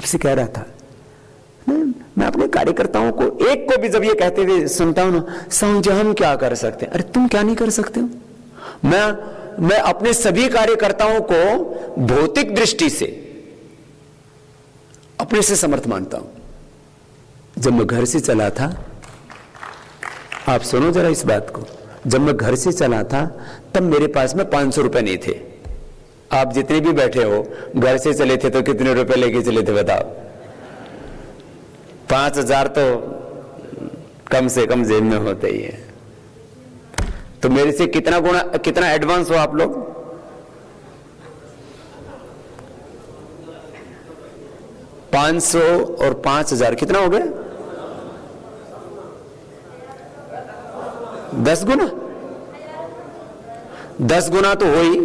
आपसे कह रहा था, मैं अपने कार्यकर्ताओं को एक को भी जब ये कहते हुए सुनता हूं ना, साहू जी हम क्या कर सकते हैं, अरे तुम क्या नहीं कर सकते हो? मैं अपने सभी कार्यकर्ताओं को भौतिक दृष्टि से अपने से समर्थ मानता हूं। जब मैं घर से चला था, आप सुनो जरा इस बात को, जब मैं घर से चला था तब मेरे पास में 500 रुपए नहीं थे। आप जितने भी बैठे हो घर से चले थे तो कितने रुपए लेके चले थे बताओ? 5000 तो कम से कम जेब में होते ही है। तो मेरे से कितना एडवांस हो आप लोग? $500 और 5000 कितना हो गया? 10 गुना। 10 गुना तो हो ही।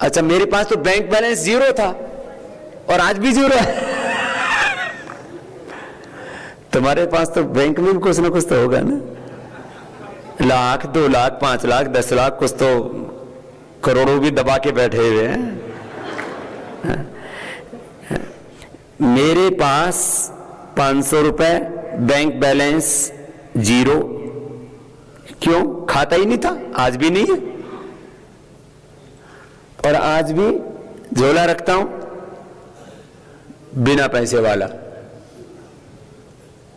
अच्छा, मेरे पास तो बैंक बैलेंस 0 था और आज भी 0 है। तुम्हारे पास तो बैंक में भी कुछ ना कुछ तो होगा ना? लाख, 2 लाख, 5 लाख, 10 लाख, कुछ तो करोड़ों भी दबा के बैठे हुए हैं। मेरे पास 500 रुपए, बैंक बैलेंस 0। क्यों? खाता ही नहीं था, आज भी नहीं है। और आज भी झोला रखता हूं बिना पैसे वाला।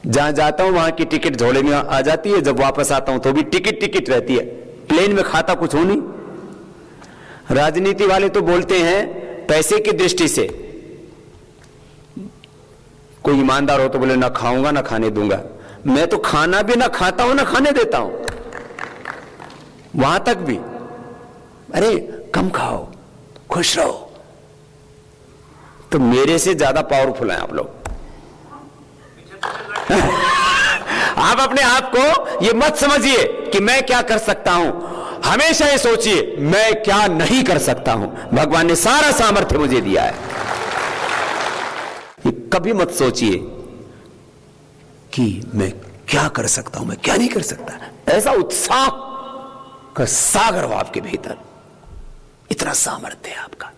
जहां जाता हूं वहां की टिकट झोले में आ जाती है, जब वापस आता हूं तो भी टिकट रहती है। प्लेन में खाता कुछ हो नहीं। राजनीति वाले तो बोलते हैं पैसे की दृष्टि से, कोई ईमानदार हो तो बोले ना खाऊंगा ना खाने दूंगा। मैं तो खाना भी ना खाता हूं ना खाने देता हूं, वहां तक भी। अरे कम खाओ, खुश रहो। तो मेरे से ज्यादा पावरफुल हैं आप लोग। आप अपने आप को ये मत समझिए कि मैं क्या कर सकता हूं, हमेशा ये सोचिए मैं क्या नहीं कर सकता हूं। भगवान ने सारा सामर्थ्य मुझे दिया है। ये कभी मत सोचिए कि मैं क्या कर सकता हूं, मैं क्या नहीं कर सकता। ऐसा उत्साह का सागर हो आपके भीतर, इतना सामर्थ्य है आपका।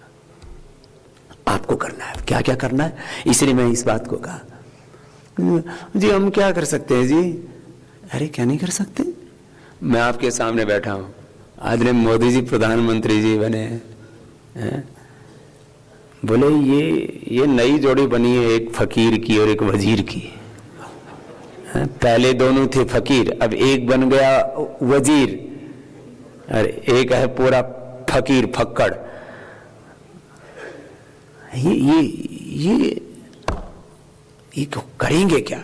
आपको करना है, क्या क्या करना है। इसलिए मैं इस बात को कहा, जी हम क्या कर सकते हैं जी? अरे क्या नहीं कर सकते? मैं आपके सामने बैठा हूं, आज ने मोदी जी प्रधानमंत्री जी बने हैं। बोले ये नई जोड़ी बनी है, एक फकीर की और एक वजीर की। पहले दोनों थे फकीर, अब एक बन गया वजीर, और एक है पूरा फकीर फक्कड़। ये करेंगे क्या?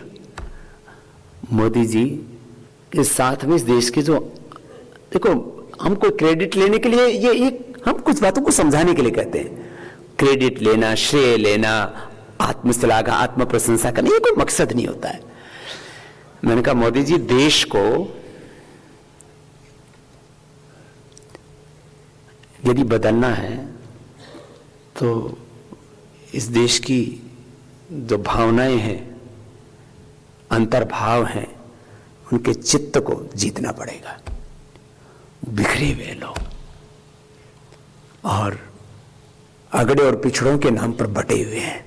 मोदी जी के साथ में इस देश के जो, देखो हमको क्रेडिट लेने के लिए ये हम कुछ बातों को समझाने के लिए कहते हैं। क्रेडिट लेना, श्रेय लेना, आत्मश्लाघा, आत्म प्रशंसा करना, ये कोई मकसद नहीं होता है। मैंने कहा मोदी जी, देश को यदि बदलना है तो इस देश की जो भावनाएं हैं, अंतर्भाव हैं, उनके चित्त को जीतना पड़ेगा। बिखरे हुए लोग और अगड़े और पिछड़ों के नाम पर बटे हुए हैं।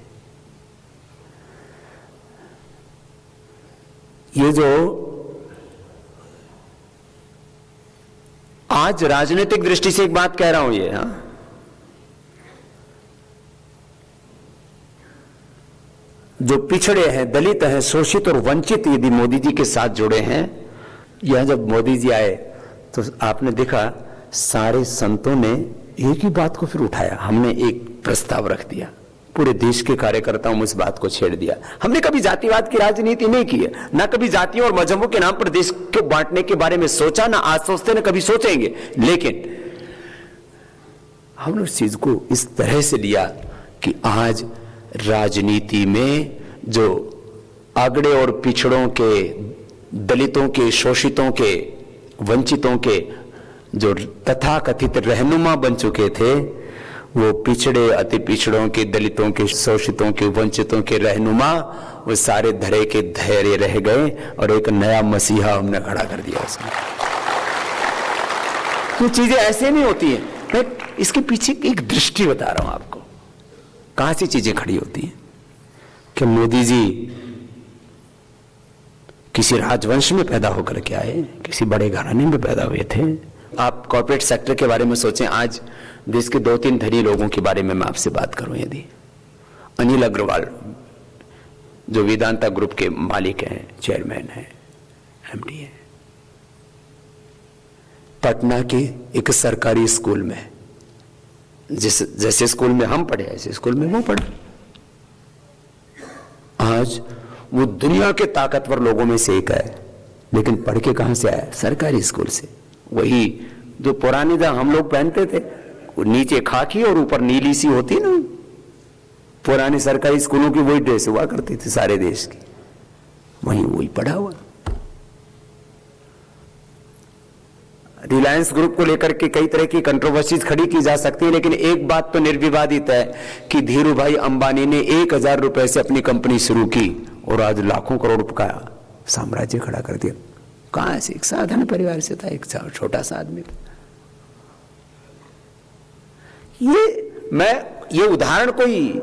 ये जो आज राजनीतिक दृष्टि से एक बात कह रहा हूं, ये जो पिछड़े हैं, दलित हैं, शोषित और वंचित यदि मोदी जी के साथ जुड़े हैं, यह जब मोदी जी आए तो आपने देखा सारे संतों ने एक ही बात को फिर उठाया। हमने एक प्रस्ताव रख दिया, पूरे देश के कार्यकर्ताओं में इस बात को छेड़ दिया। हमने कभी जातिवाद की राजनीति नहीं की है, ना कभी जातियों और मजहबों के नाम पर देश को बांटने के बारे में सोचा, ना आज सोचते, ना कभी सोचेंगे। लेकिन हमने उस चीज को इस तरह से लिया कि आज राजनीति में जो अगड़े और पिछड़ों के, दलितों के, शोषितों के, वंचितों के जो तथाकथित रहनुमा बन चुके थे, वो पिछड़े, अति पिछड़ों के, दलितों के, शोषितों के, वंचितों के रहनुमा वो सारे धरे के धैर्य रह गए और एक नया मसीहा हमने खड़ा कर दिया उसमें। तो चीजें ऐसे नहीं होती हैं। मैं इसके पीछे एक दृष्टि बता रहा हूं आपको। कहां से चीजें खड़ी होती हैं कि मोदी जी किसी राजवंश में पैदा होकर के आए, किसी बड़े घराने में पैदा हुए थे। आप कॉर्पोरेट सेक्टर के बारे में सोचें। आज देश के 2-3 धनी लोगों के बारे में मैं आपसे बात करूं। यदि अनिल अग्रवाल जो वेदांता ग्रुप के मालिक हैं, चेयरमैन हैं, एमडी हैं, पटना के एक सरकारी स्कूल में, जैसे स्कूल में हम पढ़े ऐसे स्कूल में वो पढ़े। आज वो दुनिया के ताकतवर लोगों में से एक है, लेकिन पढ़ के कहां से आया? सरकारी स्कूल से। वही जो पुरानी जो हम लोग पहनते थे, नीचे खाकी और ऊपर नीली सी होती ना, पुरानी सरकारी स्कूलों की वही ड्रेस हुआ करती थी सारे देश की, वही पढ़ा हुआ। रिलायंस ग्रुप को लेकर के कई तरह की कंट्रोवर्सीज खड़ी की जा सकती है, लेकिन एक बात तो निर्विवादित है कि धीरू भाई अंबानी ने 1000 रुपए से अपनी कंपनी शुरू की और आज लाखों करोड़ का साम्राज्य खड़ा कर दिया। कहां से? एक साधारण परिवार से था, एक छोटा सा आदमी था। ये उदाहरण कोई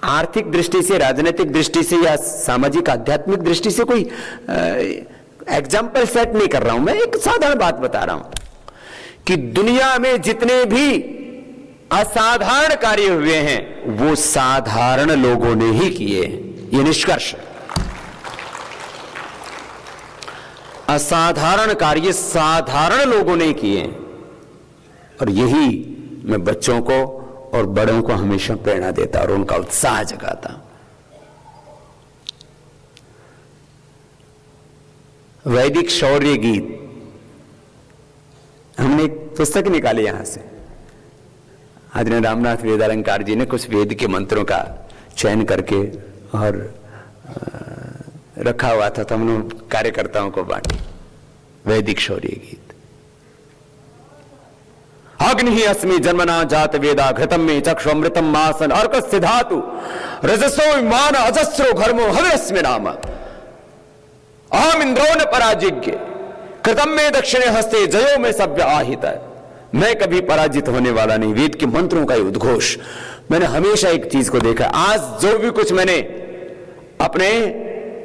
आर्थिक दृष्टि से, राजनीतिक दृष्टि से या सामाजिक आध्यात्मिक दृष्टि से कोई एग्जाम्पल सेट नहीं कर रहा हूं। मैं एक साधारण बात बता रहा हूं कि दुनिया में जितने भी असाधारण कार्य हुए हैं वो साधारण लोगों ने ही किए हैं। ये निष्कर्ष, असाधारण कार्य साधारण लोगों ने किए हैं। और यही मैं बच्चों को और बड़ों को हमेशा प्रेरणा देता और उनका उत्साह जगाता। वैदिक शौर्य गीत, हमने एक पुस्तक निकाली यहां से। आदरणीय रामनाथ वेदालंकार जी ने कुछ वेद के मंत्रों का चयन करके और रखा हुआ था, तो हमने कार्यकर्ताओं को बांटी। वैदिक शौर्य गीत। अग्नि ही अस्मि जन्मना जात वेदा घृतम में चक्षु अमृतम मासन अर्क सिधातु रजसो विमान अजस्रो घर्मो हविरस्मि नाम अहम इंद्रो न पराजिज्ञ कृतम में दक्षिणे हस्ते जयो में सभ्य आहित है। मैं कभी पराजित होने वाला नहीं। वेद के मंत्रों का उद्घोष। मैंने हमेशा एक चीज को देखा, आज जो भी कुछ मैंने अपने,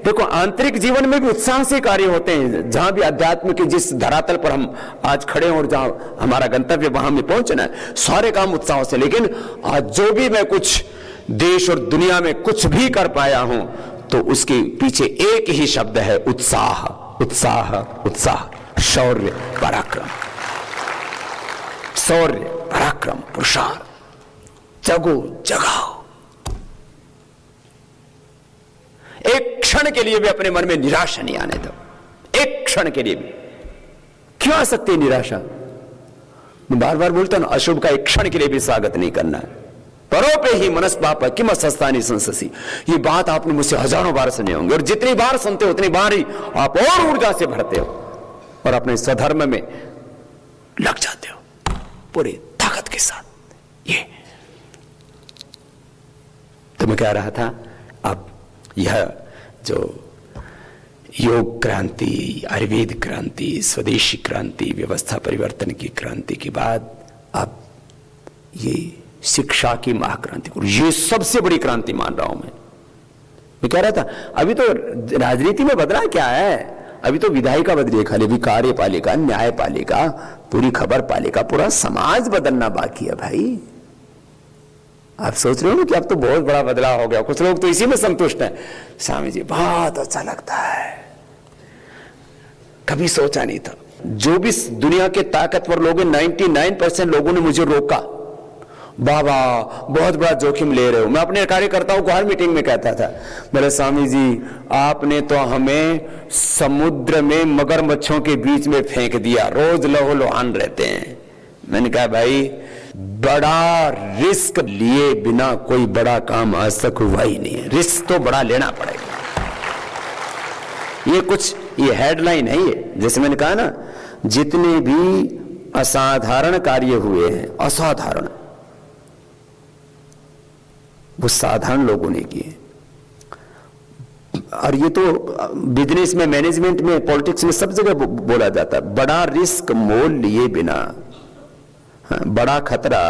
देखो आंतरिक जीवन में भी उत्साह से कार्य होते हैं। जहां भी अध्यात्म के जिस धरातल पर हम आज खड़े हैं और जहां हमारा गंतव्य वहां में पहुंचना है, सारे काम उत्साह से। लेकिन आज जो भी मैं कुछ देश और दुनिया में कुछ भी कर पाया हूं तो उसके पीछे एक ही शब्द है, उत्साह, उत्साह, उत्साह। शौर्य, पराक्रम, शौर्य, पराक्रम, पुरुषार्थ। जगो, जगाओ। एक क्षण के लिए भी अपने मन में निराशा नहीं आने दो। एक क्षण के लिए भी। क्यों आ सकती है निराशा? मैं बार बार बोलता हूं, अशुभ का एक क्षण के लिए भी स्वागत नहीं करना है। परोपे ही मनस्पाप किम सस्तानी संससी। ये बात आपने मुझसे हजारों बार सुने होंगे, और जितनी बार सुनते हो उतनी बार ही आप और ऊर्जा से भरते हो और अपने स्वधर्म में लग जाते हो पूरी ताकत के साथ। ये तो मैं कह रहा था, अब यह जो योग क्रांति, आयुर्वेद क्रांति, स्वदेशी क्रांति, व्यवस्था परिवर्तन की क्रांति के बाद अब ये शिक्षा की महाक्रांति, ये सबसे बड़ी क्रांति मान रहा हूं मैं कह रहा था अभी तो राजनीति में बदला क्या है? अभी तो विधायिका बदली है खाली, अभी कार्यपालिका, न्यायपालिका, पूरी खबर पालिका, पूरा समाज बदलना बाकी है भाई। आप सोच रहे हो ना कि अब तो बहुत बड़ा बदलाव हो गया। कुछ लोग तो इसी में संतुष्ट हैं। स्वामी जी बहुत अच्छा लगता है, कभी सोचा नहीं था। जो भी दुनिया के ताकतवर लोग, 99% लोगों ने मुझे रोका, बाबा बहुत बड़ा जोखिम ले रहे हो। मैं अपने कार्यकर्ताओं को हर मीटिंग में कहता था, बोले स्वामी जी आपने तो हमें समुद्र में मगरमच्छों के बीच में फेंक दिया, रोज लहो लुहान रहते हैं। मैंने कहा भाई बड़ा रिस्क लिए बिना कोई बड़ा काम आज तक हुआ ही नहीं है। रिस्क तो बड़ा लेना पड़ेगा। ये हेडलाइन है। ये जैसे मैंने कहा ना, जितने भी असाधारण कार्य हुए हैं, असाधारण, वो साधारण लोगों ने किए। और ये तो बिजनेस में, मैनेजमेंट में, पॉलिटिक्स में सब जगह बोला जाता है, बड़ा रिस्क मोल लिए बिना, बड़ा खतरा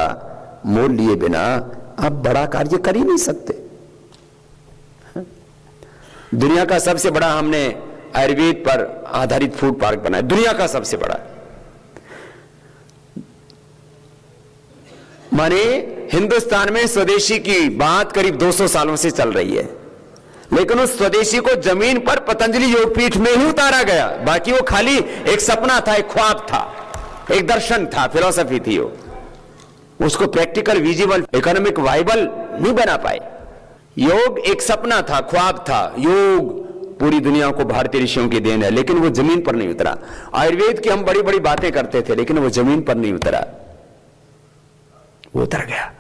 मोल लिए बिना आप बड़ा कार्य कर ही नहीं सकते। दुनिया का सबसे बड़ा हमने आयुर्वेद पर आधारित फूड पार्क बनाया, दुनिया का सबसे बड़ा। माने हिंदुस्तान में स्वदेशी की बात करीब 200 सालों से चल रही है, लेकिन उस स्वदेशी को जमीन पर पतंजलि योगपीठ में ही उतारा गया। बाकी वो खाली एक सपना था, एक ख्वाब था, एक दर्शन था, फिलॉसफी थी। वो उसको प्रैक्टिकल, विजिबल, इकोनॉमिक वाइबल नहीं बना पाए। योग एक सपना था, ख्वाब था। योग पूरी दुनिया को भारतीय ऋषियों की देन है, लेकिन वो जमीन पर नहीं उतरा। आयुर्वेद की हम बड़ी बड़ी बातें करते थे, लेकिन वो जमीन पर नहीं उतरा, वो उतर गया।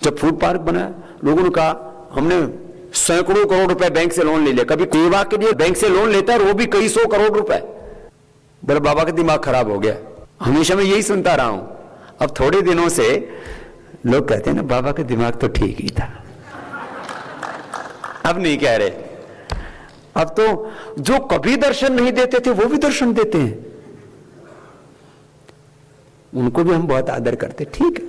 जब फूड पार्क बना, लोगों ने कहा हमने सैकड़ों करोड़ रुपए बैंक से लोन ले लिया। कभी सेवा के लिए बैंक से लोन लेता है, और वो भी कई सौ करोड़ रुपए। बोले बाबा का दिमाग खराब हो गया। हमेशा मैं यही सुनता रहा हूं। अब थोड़े दिनों से लोग कहते हैं ना, बाबा का दिमाग तो ठीक ही था। अब नहीं कह रहे। अब तो जो कभी दर्शन नहीं देते थे, वो भी दर्शन देते हैं। उनको भी हम बहुत आदर करते। ठीक है,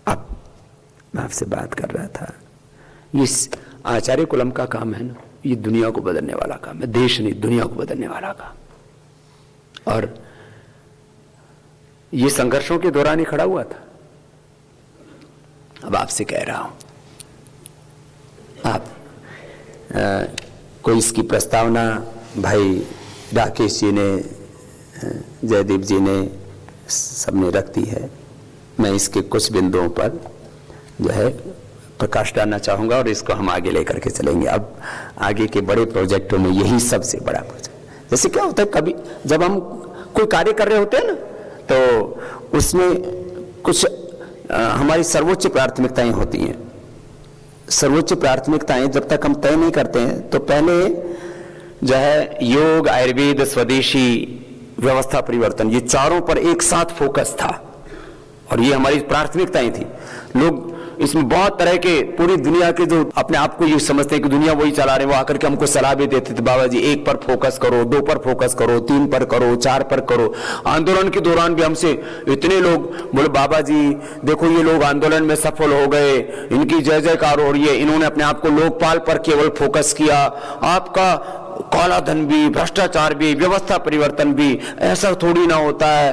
अब मैं आपसे बात कर रहा था, ये आचार्य कुलम का काम है ना, ये दुनिया को बदलने वाला काम है। देश नहीं, दुनिया को बदलने वाला काम। और ये संघर्षों के दौरान ही खड़ा हुआ था। अब आपसे कह रहा हूं, आप कोई इसकी प्रस्तावना भाई राकेश जी ने, जयदीप जी ने, सबने रख दी है। मैं इसके कुछ बिंदुओं पर जो है प्रकाश डालना चाहूंगा, और इसको हम आगे लेकर के चलेंगे। अब आगे के बड़े प्रोजेक्टों में यही सबसे बड़ा प्रोजेक्ट। जैसे क्या होता है, कभी जब हम कोई कार्य कर रहे होते हैं ना, तो उसमें कुछ हमारी सर्वोच्च प्राथमिकताएं होती हैं। सर्वोच्च प्राथमिकताएं जब तक हम तय नहीं करते हैं, तो पहले जो है योग, आयुर्वेद, स्वदेशी, व्यवस्था परिवर्तन, ये चारों पर एक साथ फोकस था, और ये हमारी प्राथमिकताएं थी। लोग इसमें बहुत तरह के, पूरी दुनिया के जो अपने आप को ये समझते हैं कि दुनिया वही चला रहे, वो आकर के हमको सलाह भी देते थे, बाबा जी 1 पर फोकस करो, 2 पर फोकस करो, 3 पर करो, 4 पर करो। आंदोलन के दौरान भी हमसे इतने लोग बोले, बाबा जी देखो ये लोग आंदोलन में सफल हो गए, इनकी जय जयकार हो रही है, इन्होंने अपने आप को लोकपाल पर केवल फोकस किया। आपका काला धन भी, भ्रष्टाचार भी, व्यवस्था परिवर्तन भी, ऐसा थोड़ी ना होता है।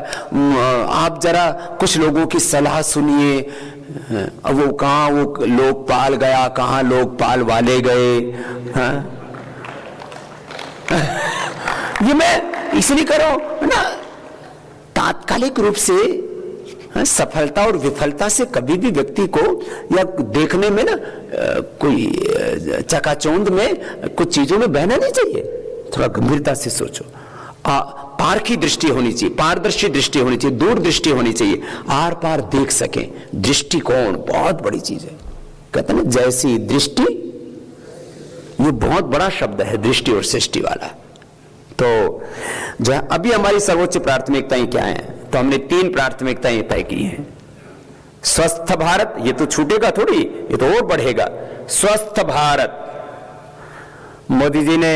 आप जरा कुछ लोगों की सलाह सुनिए। अब वो कहां वो लोकपाल गया, कहां लोकपाल वाले गए। ये मैं इसलिए कर रहा हूं ना, तात्कालिक रूप से सफलता और विफलता से कभी भी व्यक्ति को, या देखने में ना कोई चकाचौंध में कुछ चीजों में बहना नहीं चाहिए। थोड़ा गंभीरता से सोचो। पारखी दृष्टि होनी चाहिए, पारदर्शी दृष्टि होनी चाहिए, दूर दृष्टि होनी चाहिए, आर पार देख सकें। दृष्टिकोण बहुत बड़ी चीज है। कहते हैं ना, जैसी दृष्टि, ये बहुत बड़ा शब्द है, दृष्टि और सृष्टि वाला। तो जो अभी हमारी सर्वोच्च प्राथमिकताएं क्या हैं, तो हमने 3 प्राथमिकताएं तय की हैं। स्वस्थ भारत, ये तो छूटेगा थोड़ी, ये तो और बढ़ेगा। स्वस्थ भारत, मोदी जी ने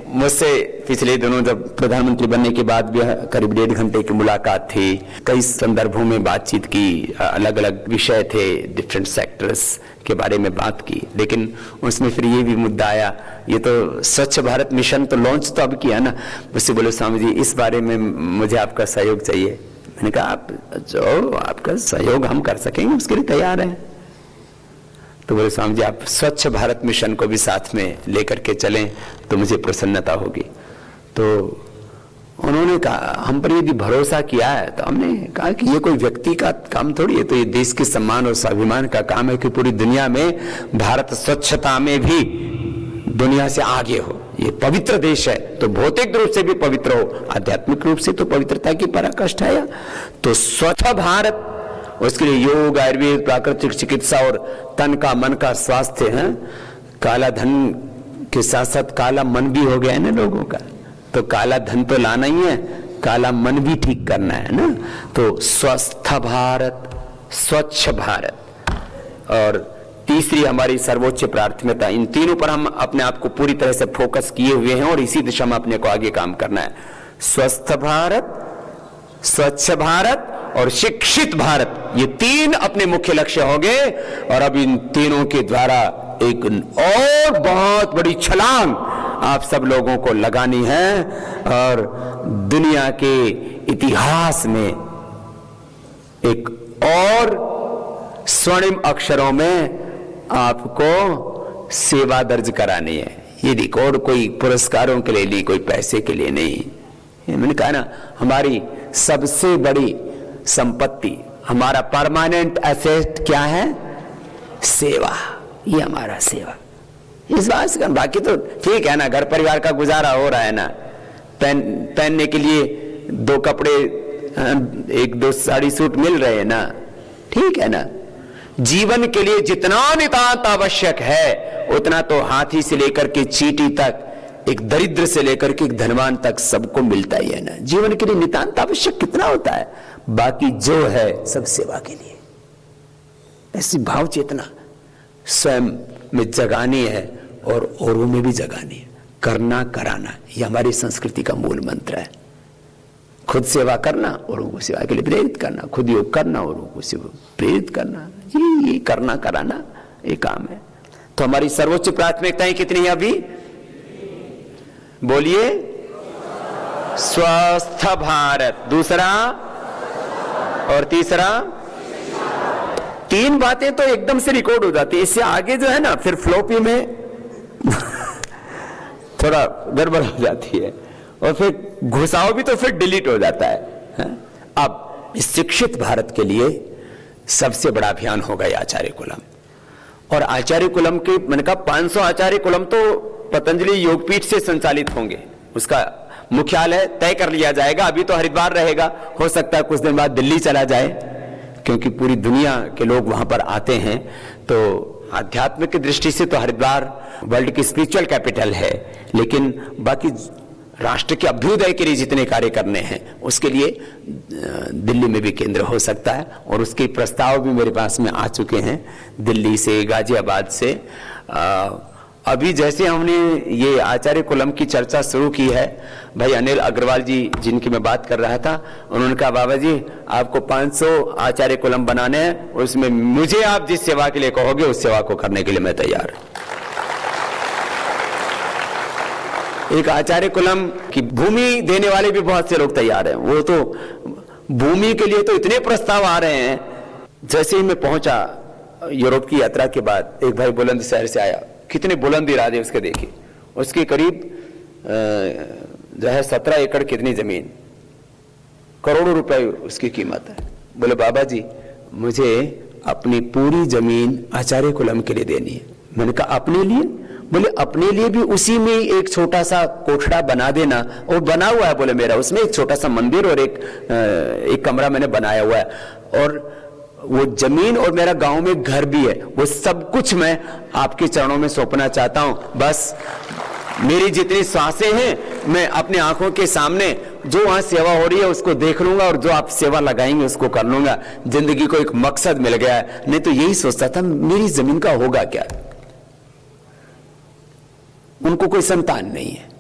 मुझसे पिछले दिनों जब प्रधानमंत्री बनने के बाद भी करीब 1.5 घंटे की मुलाकात थी, कई संदर्भों में बातचीत की, अलग अलग विषय थे, डिफरेंट सेक्टर्स के बारे में बात की, लेकिन उसमें फिर ये भी मुद्दा आया, ये तो स्वच्छ भारत मिशन तो लॉन्च तो अब किया ना। मुझसे बोले, स्वामी जी इस बारे में मुझे आपका सहयोग चाहिए। मैंने कहा, आप जो आपका सहयोग हम कर सकेंगे उसके लिए तैयार हैं। तो बोले, स्वामी जी आप स्वच्छ भारत मिशन को भी साथ में लेकर के चलें तो मुझे प्रसन्नता होगी। तो उन्होंने कहा, हम पर यदि भरोसा किया है, तो हमने कहा कि ये कोई व्यक्ति का काम थोड़ी है, तो ये देश के सम्मान और स्वाभिमान का काम है कि पूरी दुनिया में भारत स्वच्छता में भी दुनिया से आगे हो। ये पवित्र देश है, तो भौतिक रूप से भी पवित्र हो, आध्यात्मिक रूप से तो पवित्रता की पराकाष्ठा है। तो स्वच्छ भारत, उसके लिए योग, आयुर्वेद, प्राकृतिक चिकित्सा और तन का, मन का स्वास्थ्य है। काला धन के साथ साथ काला मन भी हो गया है ना लोगों का, तो काला धन तो लाना ही है, काला मन भी ठीक करना है ना। तो स्वस्थ भारत, स्वच्छ भारत। और तीसरी हमारी सर्वोच्च प्राथमिकता, इन तीनों पर हम अपने आप को पूरी तरह से फोकस किए हुए हैं, और इसी दिशा में अपने को आगे काम करना है। स्वस्थ भारत, स्वच्छ भारत और शिक्षित भारत, ये तीन अपने मुख्य लक्ष्य होंगे। और अब इन तीनों के द्वारा एक और बहुत बड़ी छलांग आप सब लोगों को लगानी है और दुनिया के इतिहास में एक और स्वर्णिम अक्षरों में आपको सेवा दर्ज करानी है। ये रिकॉर्ड कोई पुरस्कारों के लिए नहीं, कोई पैसे के लिए नहीं। मैंने कहा ना, हमारी सबसे बड़ी संपत्ति, हमारा परमानेंट एसेट क्या है? सेवा। ये हमारा सेवा, इस बात से। बाकी तो ठीक है ना, घर परिवार का गुजारा हो रहा है ना, पहनने के लिए दो कपड़े, एक दो साड़ी सूट मिल रहे हैं ना, ठीक है ना। जीवन के लिए जितना नितांत आवश्यक है उतना तो हाथी से लेकर के चींटी तक, एक दरिद्र से लेकर के एक धनवान तक सबको मिलता ही है ना। जीवन के लिए नितांत आवश्यक कितना होता है, बाकी जो है सब सेवा के लिए। ऐसी भाव चेतना स्वयं में जगानी है और औरों में भी जगानी है। करना कराना, ये हमारी संस्कृति का मूल मंत्र है। खुद सेवा करना, औरों को सेवा के लिए प्रेरित करना, खुद योग करना, औरों को सेवा प्रेरित करना, ये करना कराना ये काम है। तो हमारी सर्वोच्च प्राथमिकताएं कितनी है अभी? बोलिए, स्वस्थ भारत, दूसरा और तीसरा। तीन बातें तो एकदम से रिकॉर्ड हो जाती है। इससे आगे जो है ना, फिर फ्लॉपी में थोड़ा गड़बड़ हो जाती है और फिर घुसाओ भी तो फिर डिलीट हो जाता है। अब इस शिक्षित भारत के लिए सबसे बड़ा अभियान होगा ये आचार्य कुलम। और आचार्य कुलम के, मैंने कहा 500 आचार्य कुलम तो पतंजलि योगपीठ से संचालित होंगे। उसका मुख्यालय तय कर लिया जाएगा। अभी तो हरिद्वार रहेगा, हो सकता है कुछ दिन बाद दिल्ली चला जाए, क्योंकि पूरी दुनिया के लोग वहां पर आते हैं। तो आध्यात्मिक की दृष्टि से तो हरिद्वार वर्ल्ड की स्पिरिचुअल कैपिटल है, लेकिन बाकी राष्ट्र के अभ्युदय के लिए जितने कार्य करने हैं उसके लिए दिल्ली में भी केंद्र हो सकता है। और उसके प्रस्ताव भी मेरे पास में आ चुके हैं, दिल्ली से, गाजियाबाद से। अभी जैसे हमने ये आचार्य कुलम की चर्चा शुरू की है, भाई अनिल अग्रवाल जी जिनकी मैं बात कर रहा था, उन्होंने कहा बाबा जी आपको 500 आचार्य कुलम बनाने हैं, उसमें मुझे आप जिस सेवा के लिए कहोगे उस सेवा को करने के लिए मैं तैयार हूं। एक आचार्य कुलम की भूमि देने वाले भी बहुत से लोग तैयार हैं। वो तो भूमि के लिए तो इतने प्रस्ताव आ रहे हैं। जैसे ही मैं पहुंचा यूरोप की यात्रा के बाद, एक भाई बुलंदशहर से आया, कितने बुलंद इरादे उसके देखिए। उसके करीब जो है 17 एकड़ कितनी जमीन, करोड़ों रुपए उसकी कीमत है। बोले बाबा जी मुझे अपनी पूरी जमीन आचार्य कुलम के लिए देनी है। मैंने कहा अपने लिए? बोले अपने लिए भी उसी में एक छोटा सा कोठड़ा बना देना। और बना हुआ है, बोले मेरा उसमें एक छोटा सा मंदिर और एक कमरा मैंने बनाया हुआ है, और वो जमीन और मेरा गांव में घर भी है। वो सब कुछ मैं आपके चरणों में सौंपना चाहता हूं। बस मेरी जितनी सांसें हैं मैं अपनी आंखों के सामने जो वहां सेवा हो रही है उसको देख लूंगा, और जो आप सेवा लगाएंगे उसको कर लूंगा। जिंदगी को एक मकसद मिल गया है। नहीं तो यही सोचता था मेरी जमीन का होगा क्या। उनको कोई संतान नहीं है।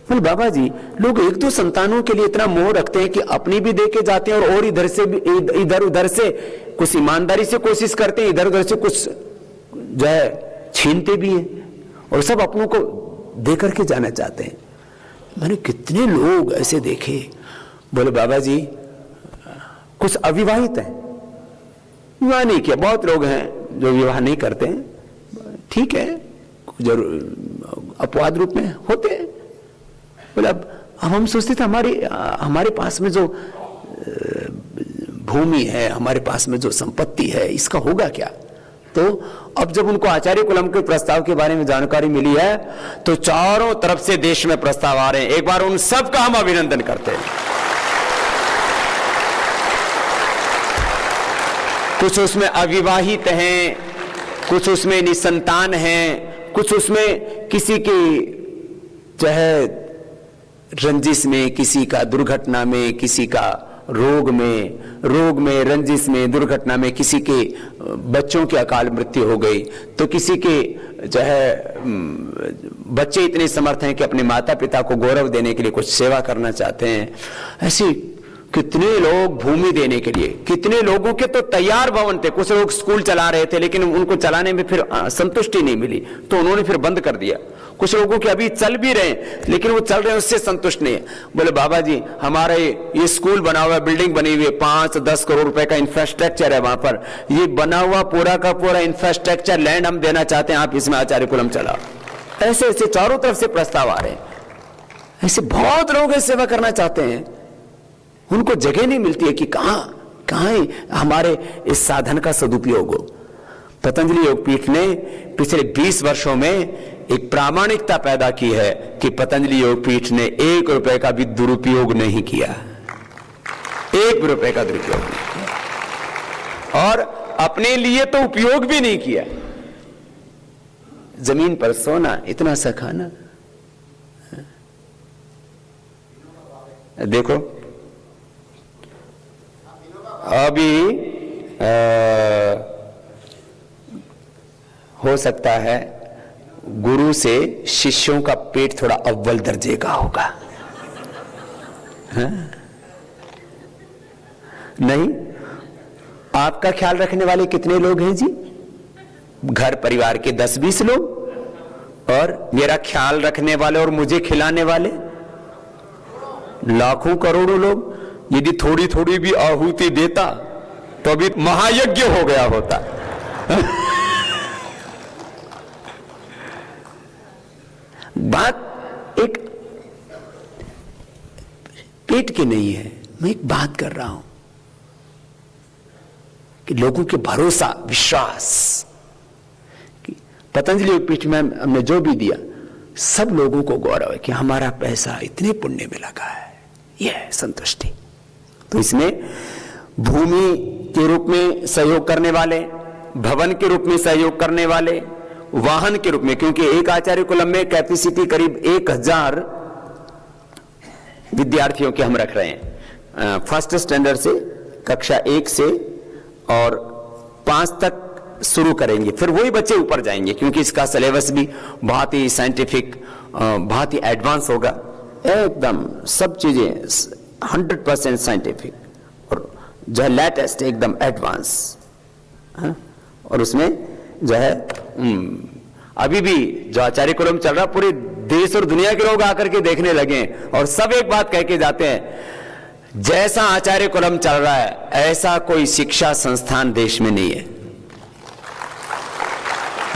बोले बाबा जी लोग एक दो संतानों के लिए इतना मोह रखते हैं कि अपनी भी दे के जाते हैं और इधर से भी, इधर उधर से कुछ ईमानदारी से कोशिश करते हैं, इधर उधर से कुछ जो है छीनते भी हैं, और सब अपनों को दे करके जाना चाहते हैं। मैंने कितने लोग ऐसे देखे। बोले बाबा जी कुछ अविवाहित हैं, विवाह नहीं किया, बहुत लोग हैं जो विवाह नहीं करते हैं, ठीक है, जरूर अपवाद रूप में होते हैं। बोले अब हम सोचते थे हमारे पास में जो भूमि है, हमारे पास में जो संपत्ति है, इसका होगा क्या। तो अब जब उनको आचार्य कुलम के प्रस्ताव के बारे में जानकारी मिली है तो चारों तरफ से देश में प्रस्ताव आ रहे हैं। एक बार उन सब का हम अभिनंदन करते हैं। कुछ उसमें अविवाहित हैं, कुछ उसमें निसंतान हैं, कुछ उसमें किसी की चाहे रंजिश में, किसी का दुर्घटना में, किसी का रोग में रंजिश में, दुर्घटना में किसी के बच्चों की अकाल मृत्यु हो गई, तो किसी के जो है बच्चे इतने समर्थ हैं कि अपने माता पिता को गौरव देने के लिए कुछ सेवा करना चाहते हैं। ऐसी कितने लोग भूमि देने के लिए, कितने लोगों के तो तैयार भवन थे, कुछ लोग स्कूल चला रहे थे लेकिन उनको चलाने में फिर संतुष्टि नहीं मिली तो उन्होंने फिर बंद कर दिया। कुछ लोगों के अभी चल भी रहे हैं लेकिन वो चल रहे हैं उससे संतुष्ट नहीं है। बोले बाबा जी हमारे ये स्कूल बना हुआ है, बिल्डिंग बनी हुई है, 5-10 करोड़ रुपए का इंफ्रास्ट्रक्चर है वहां पर, ये बना हुआ पूरा का पूरा इंफ्रास्ट्रक्चर लैंड हम देना चाहते हैं, आप इसमें आचार्य कुलम चलाओ। ऐसे ऐसे चारों तरफ से प्रस्ताव आ रहे हैं। ऐसे बहुत लोग सेवा करना चाहते हैं, उनको जगह नहीं मिलती है कि कहां हमारे इस साधन का सदुपयोग हो। पतंजलि योगपीठ ने पिछले 20 वर्षों में एक प्रामाणिकता पैदा की है कि पतंजलि योगपीठ ने 1 रुपए का भी दुरुपयोग नहीं किया, 1 रुपए का दुरुपयोग नहीं किया, और अपने लिए तो उपयोग भी नहीं किया। जमीन पर सोना, इतना सा खाना। देखो अभी हो सकता है गुरु से शिष्यों का पेट थोड़ा अव्वल दर्जे का होगा, नहीं? आपका ख्याल रखने वाले कितने लोग हैं जी? घर परिवार के 10-20 लोग, और मेरा ख्याल रखने वाले और मुझे खिलाने वाले लाखों करोड़ों लोग। यदि थोड़ी थोड़ी भी आहुति देता तो अभी महायज्ञ हो गया होता। बात एक पेट की नहीं है, मैं एक बात कर रहा हूं कि लोगों के भरोसा, विश्वास कि पतंजलि योगपीठ में हमने जो भी दिया, सब लोगों को गौरव है कि हमारा पैसा इतने पुण्य में लगा है, यह संतुष्टि। तो इसमें भूमि के रूप में सहयोग करने वाले, भवन के रूप में सहयोग करने वाले, वाहन के रूप में, क्योंकि एक आचार्य कुलम में कैपेसिटी करीब 1000 विद्यार्थियों के हम रख रहे हैं। फर्स्ट स्टैंडर्ड से, कक्षा 1 से और 5 तक शुरू करेंगे, फिर वही बच्चे ऊपर जाएंगे क्योंकि इसका सिलेबस भी बहुत ही साइंटिफिक, बहुत ही एडवांस होगा, एकदम सब चीजें 100% साइंटिफिक और जो है लेटेस्ट, एकदम एडवांस। और उसमें जो है अभी भी जो आचार्य कुलम चल रहा, पूरे देश और दुनिया के लोग आकर के देखने लगे और सब एक बात कह के जाते हैं, जैसा आचार्य कुलम चल रहा है ऐसा कोई शिक्षा संस्थान देश में नहीं है,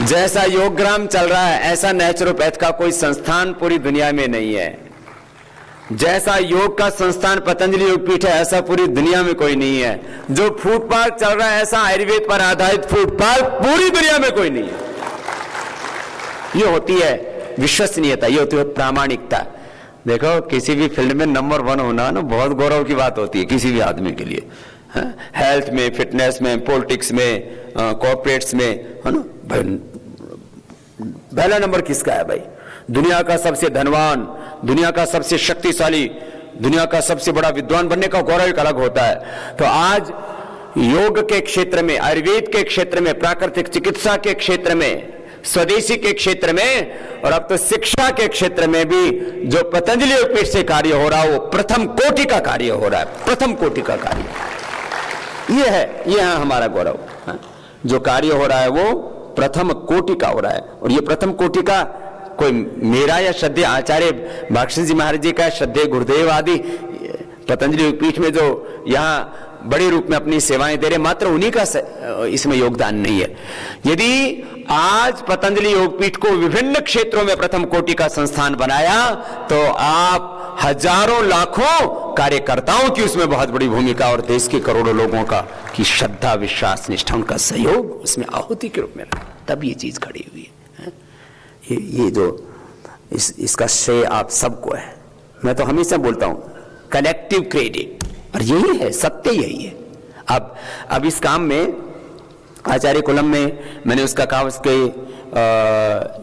जैसा योगग्राम चल रहा है ऐसा नेचुरोपैथ का कोई संस्थान पूरी दुनिया में नहीं है, जैसा योग का संस्थान पतंजलि योगपीठ है ऐसा पूरी दुनिया में कोई नहीं है, जो फूड पार्क चल रहा है ऐसा आयुर्वेद पर आधारित फूड पार्क पूरी दुनिया में कोई नहीं है। ये होती है विश्वसनीयता, ये होती है प्रामाणिकता। देखो किसी भी फील्ड में नंबर 1 होना ना बहुत गौरव की बात होती है किसी भी आदमी के लिए, हेल्थ में, फिटनेस में, पॉलिटिक्स में, कॉर्पोरेट्स में, है ना भाई। पहला नंबर किसका है भाई? दुनिया का सबसे धनवान, दुनिया का सबसे शक्तिशाली, दुनिया का सबसे बड़ा विद्वान बनने का गौरव एक अलग होता है। तो आज योग के क्षेत्र में, आयुर्वेद के क्षेत्र में, प्राकृतिक चिकित्सा के क्षेत्र में, स्वदेशी के क्षेत्र में और अब तो शिक्षा के क्षेत्र में भी जो पतंजलि योगपीठ से कार्य हो रहा है वो प्रथम कोटि का कार्य हो रहा है, प्रथम कोटि का कार्य। ये है हमारा गौरव। जो कार्य हो रहा है वो प्रथम कोटि का हो रहा है। और ये प्रथम कोटि का कोई मेरा या श्रद्धेय आचार्य भाष्य जी महाराज जी का, श्रद्धेय गुरुदेव आदि पतंजलि योगपीठ में जो यहाँ बड़े रूप में अपनी सेवाएं दे रहे, मात्र उन्हीं का इसमें योगदान नहीं है। यदि आज पतंजलि योगपीठ को विभिन्न क्षेत्रों में प्रथम कोटि का संस्थान बनाया तो आप हजारों लाखों कार्यकर्ताओं की उसमें बहुत बड़ी भूमिका और देश के करोड़ों लोगों का की श्रद्धा, विश्वास, निष्ठा, उनका सहयोग उसमें आहुति के रूप में रहा, तब ये चीज खड़ी हुई है। ये जो इसका श्रेय आप सबको है। मैं तो हमेशा बोलता हूं कलेक्टिव क्रेडिट, और यही है, सत्य यही है। अब इस काम में आचार्य कुलम में मैंने उसका कहा, उसके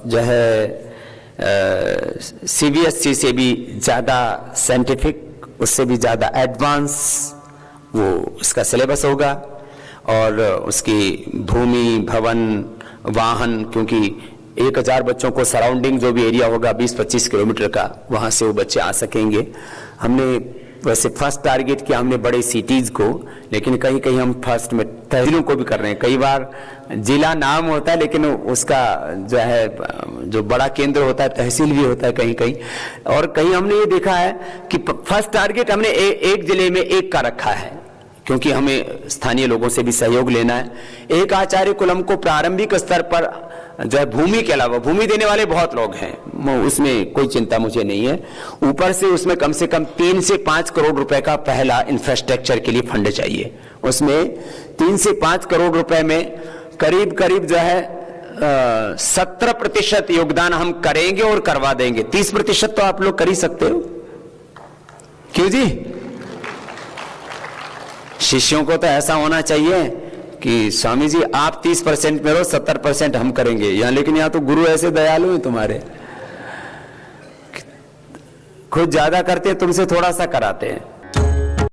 जो है सीबीएसई से भी ज्यादा साइंटिफिक, उससे भी ज्यादा एडवांस वो उसका सिलेबस होगा। और उसकी भूमि, भवन, वाहन, क्योंकि 1000 बच्चों को सराउंडिंग जो भी एरिया होगा 20-25 किलोमीटर का, वहां से वो बच्चे आ सकेंगे। हमने वैसे फर्स्ट टारगेट किया हमने बड़े सिटीज को, लेकिन कहीं कहीं हम फर्स्ट में तहसीलों को भी कर रहे हैं। कई बार जिला नाम होता है लेकिन उसका जो है जो बड़ा केंद्र होता है तहसील भी होता है कहीं कहीं। और कहीं हमने ये देखा है कि फर्स्ट टारगेट हमने एक जिले में एक का रखा है, क्योंकि हमें स्थानीय लोगों से भी सहयोग लेना है। एक आचार्य कुल हमको प्रारंभिक स्तर पर जो है भूमि के अलावा, भूमि देने वाले बहुत लोग हैं, उसमें कोई चिंता मुझे नहीं है, ऊपर से कम 3 से 5 करोड़ रुपए का पहला इंफ्रास्ट्रक्चर के लिए फंड चाहिए। उसमें 3 से 5 करोड़ रुपए में करीब करीब जो है 70% योगदान हम करेंगे और करवा देंगे। 30% तो आप लोग कर ही सकते हो, क्यों जी? शिष्यों को तो ऐसा होना चाहिए कि स्वामी जी आप 30% में रहो, 70% हम करेंगे यहां। लेकिन यहां तो गुरु ऐसे दयालु हैं तुम्हारे, खुद ज्यादा करते हैं, तुमसे थोड़ा सा कराते हैं।